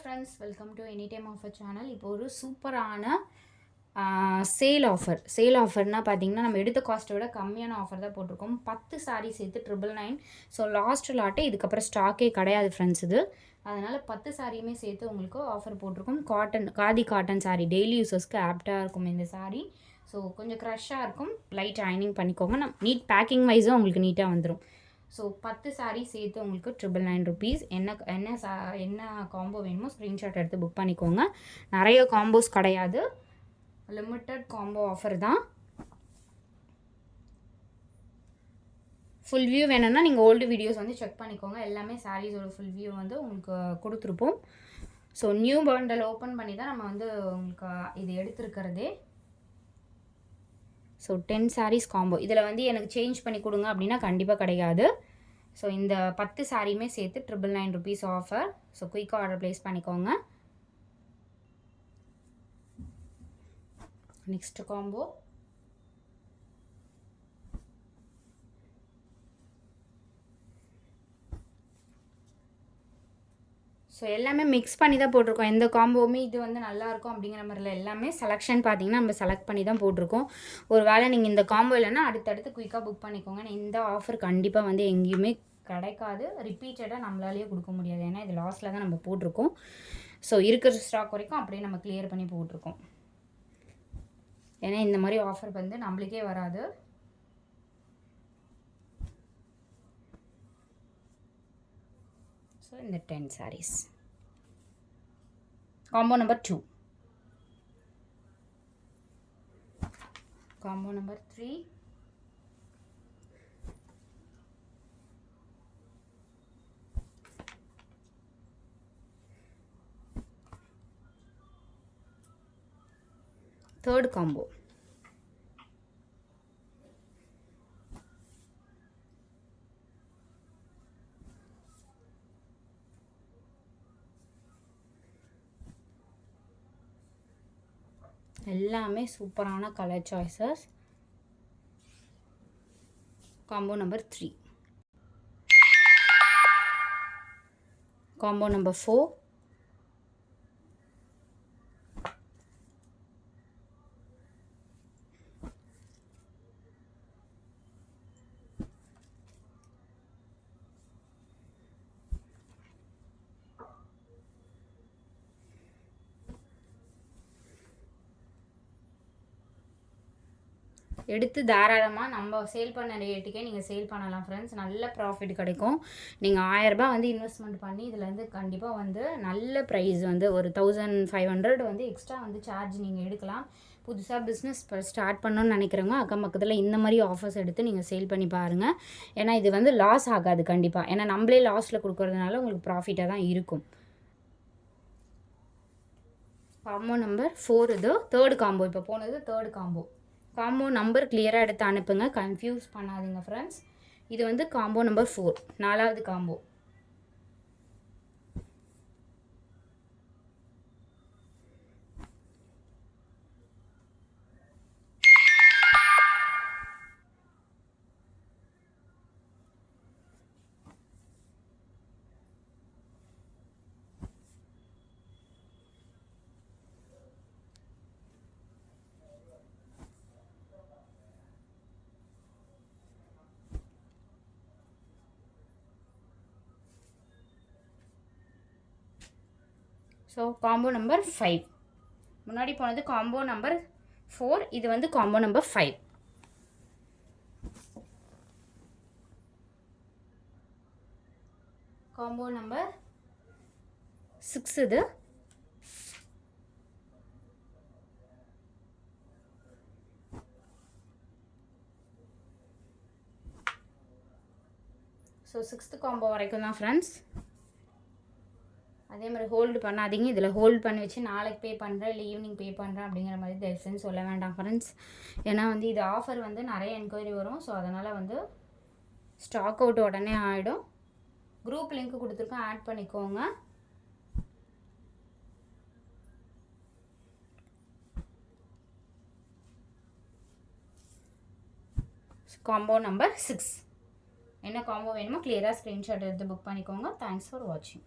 friends, welcome to Anytime Offer channel. இப்போ ஒரு சூப்பரான சேல் ஆஃபர்னா பார்த்தீங்கன்னா நம்ம எடுத்த காஸ்ட்டை விட கம்மியான ஆஃபர் தான் போட்டிருக்கோம். 10 சாரீ சேர்த்து 999. ஸோ லாஸ்ட் லாட்டே இதுக்கப்புறம் ஸ்டாக்கே கிடையாது ஃப்ரெண்ட்ஸ். இது அதனால் 10 சாரியுமே சேர்த்து உங்களுக்கு ஆஃபர் போட்டிருக்கோம். காதி காட்டன் சாரீ டெய்லி யூஸர்ஸ்க்கு ஆப்டாக இருக்கும் இந்த சாரீ. ஸோ கொஞ்சம் க்ரஷ்ஷாக இருக்கும், லைட் அயனிங் பண்ணிக்கோங்க. நீட் பேக்கிங் வைஸும் உங்களுக்கு நீட்டாக வந்துடும். ஸோ 10 சாரீ சேர்த்து உங்களுக்கு 999 rupees. என்ன காம்போ வேணுமோ ஸ்க்ரீன்ஷாட் எடுத்து புக் பண்ணிக்கோங்க. நிறைய காம்போஸ் கிடையாது, லிமிட்டட் காம்போ ஆஃபர் தான். ஃபுல் வியூ வேணும்னா நீங்கள் ஓல்டு வீடியோஸ் வந்து செக் பண்ணிக்கோங்க. எல்லாமே சாரீஸோட ஃபுல் வியூ வந்து உங்களுக்கு கொடுத்துருப்போம். ஸோ நியூ பண்டல் ஓப்பன் பண்ணி தான் நம்ம வந்து உங்களுக்கு இது எடுத்துருக்கிறதே. So 10 sarees combo. இதில் வந்து எனக்கு சேஞ்ச் பண்ணி கொடுங்க அப்படின்னா கண்டிப்பாக கிடையாது. ஸோ இந்த 10 சாரியுமே சேர்த்து 999 rupees ஆஃபர். ஸோ குயிக்காக ஆர்டர் ப்ளேஸ் பண்ணிக்கோங்க. நெக்ஸ்ட் காம்போ ஸோ எல்லாமே மிக்ஸ் பண்ணி தான் போட்டிருக்கோம். எந்த காம்போவுமே இது வந்து நல்லாயிருக்கும் அப்படிங்கிற மாதிரில எல்லாமே செலெக்ஷன் பார்த்தீங்கன்னா நம்ம செலக்ட் பண்ணி தான் போட்டிருக்கோம். ஒரு வேளை நீங்கள் இந்த காம்போ இல்லைன்னா அடுத்தடுத்து குயிக்காக புக் பண்ணிக்கோங்க. இந்த ஆஃபர் கண்டிப்பாக வந்து எங்கேயுமே கிடைக்காது, ரிப்பீட்டடாக நம்மளாலேயே கொடுக்க முடியாது. ஏன்னா இது லாஸ்ட்டில் தான் நம்ம போட்டிருக்கோம். ஸோ இருக்கிற ஸ்டாக் வரைக்கும் அப்படியே நம்ம கிளியர் பண்ணி போட்டிருக்கோம். ஏன்னா இந்த மாதிரி ஆஃபர் வந்து நம்மளுக்கே வராது. ஸோ இந்த 10 sarees combo number 2. Combo number 3. Third combo. எல்லாமே சூப்பரான colour choices. Combo number 3. Combo number 4. எடுத்து தாராளமாக நம்ம சேல் பண்ண ரேட்டுக்கே நீங்கள் சேல் பண்ணலாம் ஃப்ரெண்ட்ஸ். நல்ல ப்ராஃபிட் கிடைக்கும். நீங்கள் 1000 ரூபாய் வந்து இன்வெஸ்ட்மெண்ட் பண்ணி இதில் வந்து கண்டிப்பாக வந்து நல்ல ப்ரைஸ் வந்து ஒரு 1500 வந்து எக்ஸ்ட்ரா வந்து சார்ஜ் நீங்கள் எடுக்கலாம். புதுசாக பிஸ்னஸ் ஸ்டார்ட் பண்ணணும்னு நினைக்கிறவங்க அக்கம் பக்கத்தில் இந்த மாதிரி ஆஃபர்ஸ் எடுத்து நீங்கள் சேல் பண்ணி பாருங்கள். ஏன்னா இது வந்து லாஸ் ஆகாது கண்டிப்பாக. ஏன்னா நம்மளே லாஸில் கொடுக்கறதுனால உங்களுக்கு ப்ராஃபிட்டாக தான் இருக்கும். காம்போ நம்பர் 4 இது தேர்ட் காம்போ. இப்போ போனது தேர்ட் காம்போ. காம்போ நம்பர் கிளியராக எடுத்து அனுப்புங்க, கன்ஃபியூஸ் பண்ணாதீங்க ஃப்ரெண்ட்ஸ். இது வந்து காம்போ நம்பர் 4, 4வது காம்போ. So combo number 5. முன்னாடி போனது காம்போ நம்பர் 4, இது வந்து காம்போ நம்பர் 5. காம்போ நம்பர் 6 இது. ஸோ 6th காம்போ வரைக்கும் தான் ஃப்ரெண்ட்ஸ். அதே மாதிரி ஹோல்டு பண்ணாதீங்க. இதில் ஹோல்டு பண்ணி வச்சு நாளைக்கு பே பண்ணுறேன் இல்லை ஈவினிங் பே பண்ணுறேன் அப்படிங்கிற மாதிரி தயவுசெய்து சொல்ல வேண்டாம் ஃப்ரெண்ட்ஸ். ஏன்னா வந்து இது ஆஃபர் வந்து நிறைய என்கொயரி வரும். ஸோ அதனால் வந்து ஸ்டாக் அவுட் உடனே ஆகிடும். குரூப் லிங்க் கொடுத்துருக்கோம், ஆட் பண்ணிக்கோங்க. Combo number 6. என்ன காம்போ வேணுமோ கிளியராக ஸ்க்ரீன்ஷாட் எடுத்து புக் பண்ணிக்கோங்க. தேங்க்ஸ் ஃபார் வாட்சிங்.